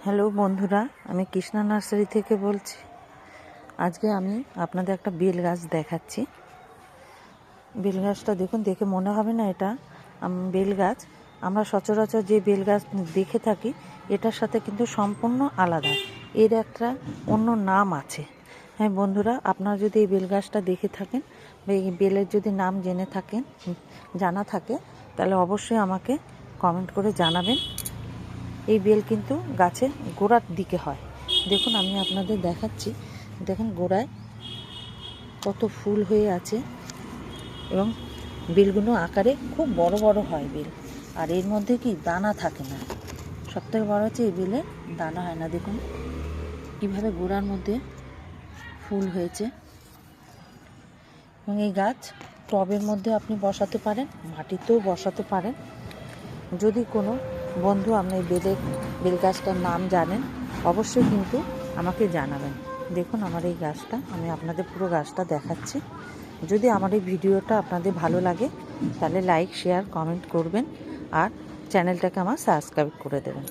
Hello বন্ধুরা, আমি Krishna nursery থেকে বলছি। আজকে আমি আপনাদের একটা বেল গাছ দেখাচ্ছি। বেল গাছটা দেখুন, দেখে মনে হবে না এটা বেল গাছ। আমরা সচরাচর যে বেল গাছ দেখে থাকি এটার সাথে কিন্তু সম্পূর্ণ আলাদা, এর একটা অন্য নাম আছে। হ্যাঁ বন্ধুরা, আপনারা যদি এই বেল গাছটা দেখে থাকেন বা এই বেলের যদি নাম জেনে থাকেন, জানা থাকে, তাহলে অবশ্যই আমাকে কমেন্ট করে জানাবেন। এই বেল কিন্তু গাছের গোড়ার দিকে হয়। দেখুন, আমি আপনাদের দেখাচ্ছি। দেখুন গোড়ায় কত ফুল হয়ে আছে এবং বেলগুলো আকারে খুব বড় বড় হয় বেল। আর এর মধ্যে কি দানা থাকে না। সবথেকে বড় হচ্ছে এই বেলে দানা হয় না। দেখুন কীভাবে গোড়ার মধ্যে ফুল হয়েছে। এবং এই গাছ টবের মধ্যে আপনি বসাতে পারেন, মাটিতেও বসাতে পারেন। যদি কোনো বন্ধু আপনি বেল গাছটার নাম জানেন, অবশ্যই কিন্তু আমাকে জানাবেন। দেখুন আমার এই গাছটা, আমি আপনাদের পুরো গাছটা দেখাচ্ছি। যদি আমার এই ভিডিওটা আপনাদের ভালো লাগে তাহলে লাইক, শেয়ার, কমেন্ট করবেন আর চ্যানেলটাকে আমার সাবস্ক্রাইব করে দেবেন।